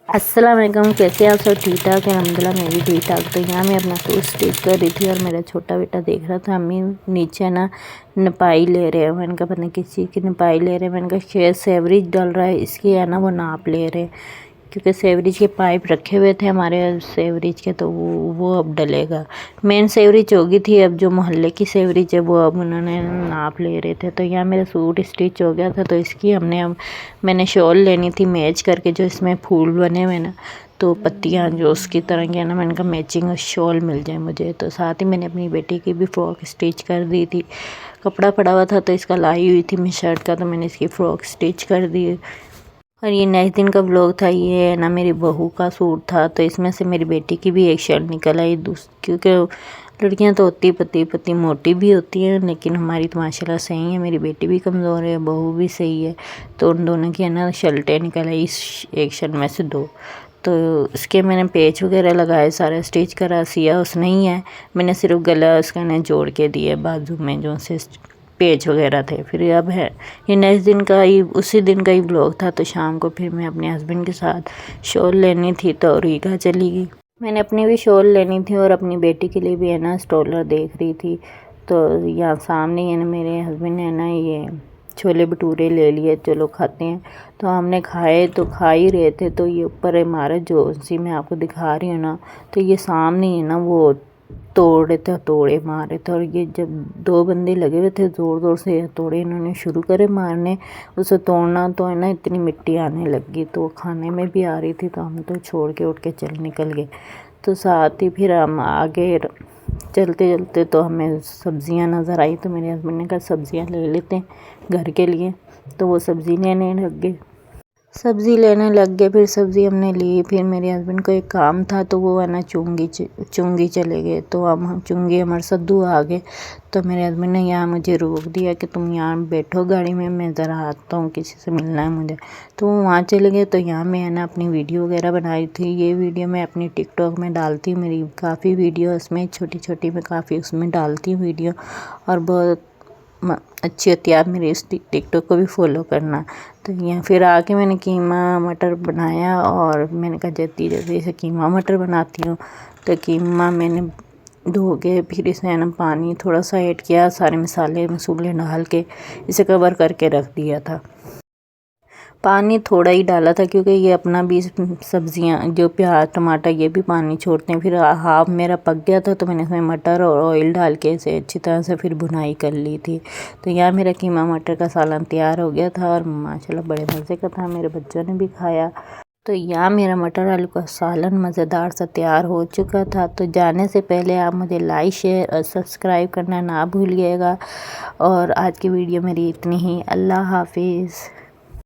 अस्सलाम वालेकुम। कैसे आप सब? ठीक ठाक है अल्हम्दुलिल्लाह, मैं भी ठीक ठाक। तो यहाँ मैं अपना सूट स्टिच कर रही थी और मेरा छोटा बेटा देख रहा था अम्मी नीचे ना नपाई ले रहे हैं। मैंने कहा पता नहीं किस चीज़ की नपाई ले रहे हैं। मैंने कहा शायद सेवरेज डल रहा है इसकी है ना, वो नाप ले रहे हैं क्योंकि सेवरेज के पाइप रखे हुए थे हमारे सेवरेज के, तो वो अब डलेगा। मेन सेवरेज होगी थी, अब जो मोहल्ले की सेवरेज है वो अब उन्होंने नाप ले रहे थे। तो यहाँ मेरा सूट स्टिच हो गया था, तो इसकी अब मैंने शॉल लेनी थी मैच करके, जो इसमें फूल बने हुए ना, तो पत्तियाँ जो उसकी तरह की है ना, मैंने कहा मैचिंग शॉल मिल जाए मुझे। तो साथ ही मैंने अपनी बेटी की भी फ़्रॉक स्टिच कर दी थी। कपड़ा पड़ा हुआ था तो इसका लाई हुई थी मैं शर्ट का, तो मैंने इसकी फ़्रॉक स्टिच कर दी। और ये नेक्स्ट दिन का व्लॉग था। ये है ना मेरी बहू का सूट था, तो इसमें से मेरी बेटी की भी एक शर्ट निकल आई क्योंकि लड़कियां तो होती पतली पतली मोटी भी होती हैं, लेकिन हमारी तो माशाल्लाह सही है। मेरी बेटी भी कमज़ोर है, बहू भी सही है, तो उन दोनों की है ना शर्टें निकल आई, इस एक शर्ट में से दो। तो इसके मैंने पेच वगैरह लगाए, सारा स्टिच करा, सिया उस नहीं है, मैंने सिर्फ गला उसका ना जोड़ के दिया बाजू में जो से पेच वगैरह थे। फिर अब है ये नेक्स्ट दिन का ही, उसी दिन का ही व्लॉग था। तो शाम को फिर मैं अपने हस्बैंड के साथ शॉल लेनी थी तो रीगा चली गई। मैंने अपनी भी शॉल लेनी थी और अपनी बेटी के लिए भी है ना स्टॉलर देख रही थी। तो यहाँ सामने है ना मेरे हस्बैंड ने ना ये छोले भटूरे ले लिए, चलो खाते हैं। तो हमने खाए, तो खा ही रहे थे, तो ये ऊपर इमारत जो सी मैं आपको दिखा रही हूँ ना, तो ये सामने है ना वो तोड़े मार रहे थे। और ये जब दो बंदे लगे हुए थे ज़ोर ज़ोर से तोड़े इन्होंने शुरू करे मारने, उसे तोड़ना, तो है ना इतनी मिट्टी आने लगी, तो खाने में भी आ रही थी, तो हम तो छोड़ के उठ के चल निकल गए। तो साथ ही फिर हम आगे चलते चलते तो हमें सब्जियां नज़र आई, तो मेरे हस्बैंड ने कहा सब्जियां ले लेते हैं घर के लिए, तो वो सब्ज़ी लेने लग गए। फिर सब्ज़ी हमने ली। फिर मेरे हस्बैंड को एक काम था, तो वो है ना चुंगी चले गए, तो हम चुंगी हमारे सद्दू आ गए। तो मेरे हस्बैंड ने यहाँ मुझे रोक दिया कि तुम यहाँ बैठो गाड़ी में, मैं ज़रा आता हूँ, किसी से मिलना है मुझे। तो वो वहाँ चले गए। तो यहाँ मैं है ना अपनी वीडियो वगैरह बनाई थी। ये वीडियो मैं अपनी टिकटॉक में डालती हूँ, मेरी काफ़ी वीडियो उसमें छोटी छोटी मैं काफ़ी उसमें डालती हूँ वीडियो, और बहुत अच्छी होती है। आप मेरे इस टिकटॉक को भी फॉलो करना। तो यहाँ फिर आके मैंने कीमा मटर बनाया, और मैंने कहा जल्दी जल्दी से कीमा मटर बनाती हूँ। तो कीमा मैंने धो के फिर इसमें ना पानी थोड़ा सा ऐड किया, सारे मसाले मसूले डाल के इसे कवर करके रख दिया था। पानी थोड़ा ही डाला था क्योंकि ये अपना भी सब्जियां जो प्याज टमाटर ये भी पानी छोड़ते हैं। फिर हाफ मेरा पक गया था, तो मैंने इसमें मटर और ऑयल डाल के इसे अच्छी तरह से फिर भुनाई कर ली थी। तो यहाँ मेरा कीमा मटर का सालन तैयार हो गया था, और माशाल्लाह बड़े मज़े का था, मेरे बच्चों ने भी खाया। तो यहाँ मेरा मटर आलू का सालन मज़ेदार सा तैयार हो चुका था। तो जाने से पहले आप मुझे लाइक शेयर और सब्सक्राइब करना ना भूलिएगा। और आज की वीडियो मेरी इतनी ही। अल्लाह हाफिज़।